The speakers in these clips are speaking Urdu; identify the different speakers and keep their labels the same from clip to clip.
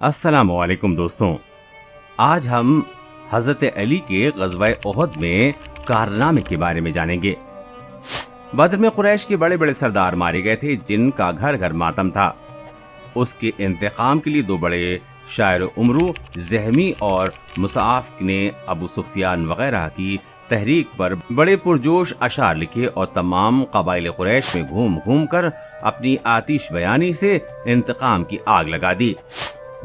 Speaker 1: السلام علیکم دوستوں، آج ہم حضرت علی کے غزوہ احد میں کارنامے کے بارے میں جانیں گے۔ بدر میں قریش کے بڑے بڑے سردار مارے گئے تھے جن کا گھر گھر ماتم تھا۔ اس کے انتقام کے لیے دو بڑے شاعر عمرو زحمی اور مصعف نے ابو سفیان وغیرہ کی تحریک پر بڑے پرجوش اشعار لکھے اور تمام قبائل قریش میں گھوم گھوم کر اپنی آتش بیانی سے انتقام کی آگ لگا دی،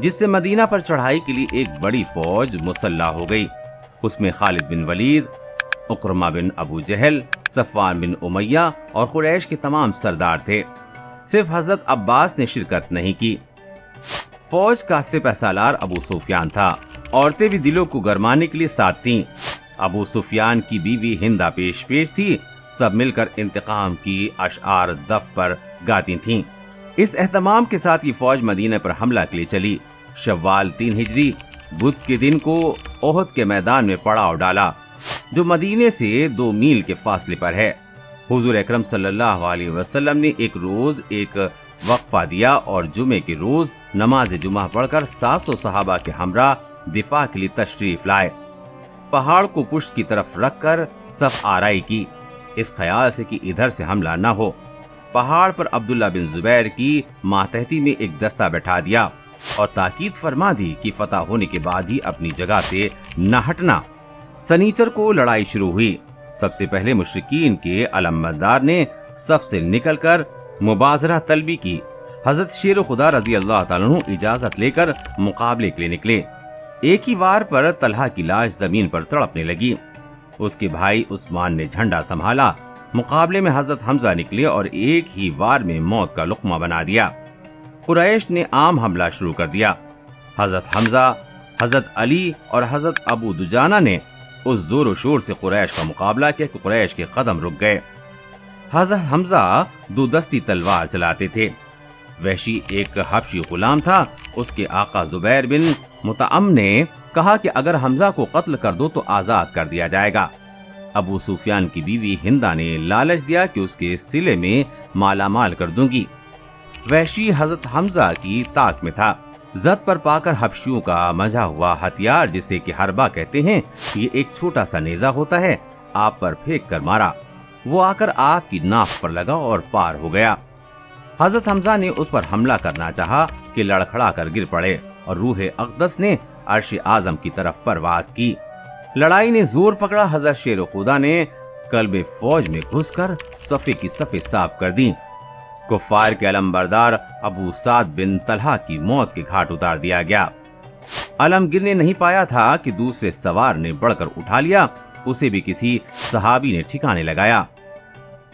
Speaker 1: جس سے مدینہ پر چڑھائی کے لیے ایک بڑی فوج مسلح ہو گئی۔ اس میں خالد بن ولید، اکرمہ بن ابو جہل، صفوان بن امیہ اور قریش کے تمام سردار تھے۔ صرف حضرت عباس نے شرکت نہیں کی۔ فوج کا سپہ سالار ابو سفیان تھا۔ عورتیں بھی دلوں کو گرمانے کے لیے ساتھ تھیں۔ ابو سفیان کی بیوی ہندا پیش تھی۔ سب مل کر انتقام کی اشعار دف پر گاتی تھیں۔ اس اہتمام کے ساتھ یہ فوج مدینہ پر حملہ کے لیے چلی۔ شوال 3 ہجری بدھ کے دن کو احد کے میدان میں پڑاؤ ڈالا، جو مدینے سے 2 میل کے فاصلے پر ہے۔ حضور اکرم صلی اللہ علیہ وسلم نے ایک روز ایک وقفہ دیا اور جمعے کے روز نماز جمعہ پڑھ کر 700 صحابہ کے ہمراہ دفاع کے لیے تشریف لائے۔ پہاڑ کو پشت کی طرف رکھ کر صف آرائی کی، اس خیال سے کہ ادھر سے حملہ نہ ہو۔ پہاڑ پر عبداللہ بن زبیر کی ماتحتی میں ایک دستہ بٹھا دیا اور تاکید فرما دی کہ فتح ہونے کے بعد ہی اپنی جگہ سے نہ ہٹنا۔ سنیچر کو لڑائی شروع ہوئی۔ سب سے پہلے مشرکین کے علمبردار نے صف سے نکل کر مبازرہ طلبی کی۔ حضرت شیر خدا رضی اللہ تعالیٰ عنہ اجازت لے کر مقابلے کے لیے نکلے۔ ایک ہی وار پر طلحہ کی لاش زمین پر تڑپنے لگی۔ اس کے بھائی عثمان نے جھنڈا سنبھالا۔ مقابلے میں حضرت حمزہ نکلے اور ایک ہی وار میں موت کا لقمہ بنا دیا۔ قریش نے عام حملہ شروع کر دیا۔ حضرت حمزہ، حضرت علی اور حضرت ابو دجانہ نے اس زور و شور سے قریش کا مقابلہ کیا کہ قریش کے قدم رک گئے۔ حضرت حمزہ 2 دستی تلوار چلاتے تھے۔ وحشی ایک حبشی غلام تھا۔ اس کے آقا زبیر بن مطعم نے کہا کہ اگر حمزہ کو قتل کر دو تو آزاد کر دیا جائے گا۔ ابو سفیان کی بیوی ہندا نے لالچ دیا کہ اس کے سلے میں مالا مال کر دوں گی۔ وحشی حضرت حمزہ کی طاق میں تھا۔ زد پر پا کر حبشیوں کا مجا ہوا ہتھیار جسے کہ حربہ کہتے ہیں، یہ ایک چھوٹا سا نیزہ ہوتا ہے، آپ پر پھینک کر مارا۔ وہ آ کر آپ کی ناف پر لگا اور پار ہو گیا۔ حضرت حمزہ نے اس پر حملہ کرنا چاہا کہ لڑکھڑا کر گر پڑے اور روح اقدس نے عرش اعظم کی طرف پرواز کی۔ لڑائی نے زور پکڑا۔ حضرت شیر خدا نے قلب فوج میں گھس کر صفے کی صفیں صاف کر دیں۔ کفار کے علمبردار ابو سعد بن طلحہ کی موت کے گھاٹ اتار دیا گیا۔ علم گرنے نہیں پایا تھا کہ دوسرے سوار نے بڑھ کر اٹھا لیا، اسے بھی کسی صحابی نے ٹھکانے لگایا۔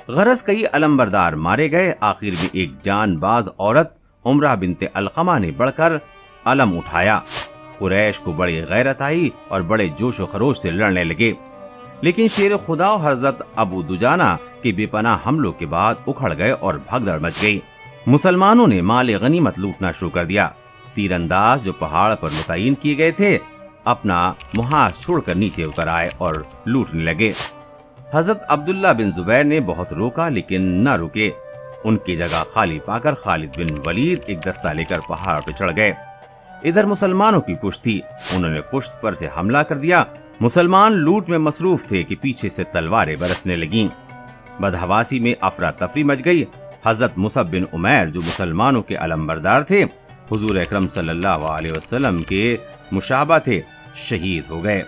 Speaker 1: غرض کئی علمبردار مارے گئے۔ آخر میں ایک جان باز عورت عمرہ بنت علقمہ نے بڑھ کر علم اٹھایا۔ قریش کو بڑی غیرت آئی اور بڑے جوش و خروش سے لڑنے لگے، لیکن شیر خدا و حضرت ابو دجانہ کے بے پناہ حملوں کے بعد اکھڑ گئے اور بھگدڑ مچ گئی۔ مسلمانوں نے مال غنیمت لوٹنا شروع کر دیا۔ تیر انداز جو پہاڑ پر متعین کیے گئے تھے اپنا محاذ چھوڑ کر نیچے اتر آئے اور لوٹنے لگے۔ حضرت عبداللہ بن زبیر نے بہت روکا لیکن نہ رکے۔ ان کی جگہ خالی پا کر خالد بن ولید ایک دستہ لے کر پہاڑ پہ چڑھ گئے۔ ادھر مسلمانوں کی پشت تھی، انہوں نے پشت پر سے حملہ کر دیا۔ مسلمان لوٹ میں مصروف تھے کہ پیچھے سے تلواریں برسنے لگیں۔ بدحواسی میں افراتفری مچ گئی۔ حضرت مصعب بن عمیر جو مسلمانوں کے علمبردار تھے، حضور اکرم صلی اللہ علیہ وسلم کے مشابہ تھے، شہید ہو گئے۔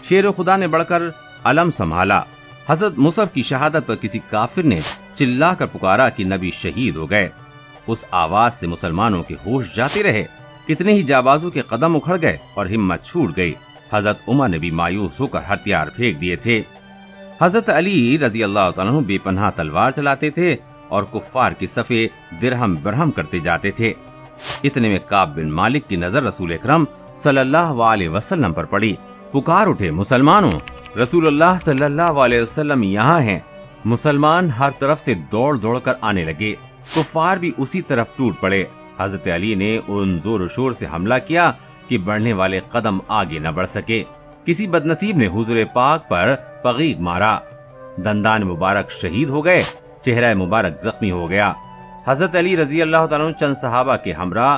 Speaker 1: شیر خدا نے بڑھ کر علم سنبھالا۔ حضرت مصعب کی شہادت پر کسی کافر نے چلا کر پکارا کہ نبی شہید ہو گئے۔ اس آواز سے مسلمانوں کے ہوش جاتے رہے۔ کتنے ہی جابازوں کے قدم اکھڑ گئے اور ہمت چھوٹ گئی۔ حضرت عمر نے بھی مایوس ہو کر ہتھیار پھینک دیے تھے۔ حضرت علی رضی اللہ تعالیٰ عنہ بے پناہ تلوار چلاتے تھے اور کفار کی صفیں درہم برہم کرتے جاتے تھے۔ اتنے میں کعب بن مالک کی نظر رسول اکرم صلی اللہ علیہ وسلم پر پڑی۔ پکار اٹھے، مسلمانوں، رسول اللہ صلی اللہ علیہ وسلم یہاں ہیں۔ مسلمان ہر طرف سے دوڑ دوڑ کر آنے لگے۔ کفار بھی اسی طرف ٹوٹ پڑے۔ حضرت علی نے ان زور و شور سے حملہ کیا کہ بڑھنے والے قدم آگے نہ بڑھ سکے۔ کسی بدنصیب نے حضور پاک پر پغیغ مارا، دندان مبارک شہید ہو گئے، چہرہ مبارک زخمی ہو گیا۔ حضرت علی رضی اللہ تعالیٰ عنہ چند صحابہ کے ہمراہ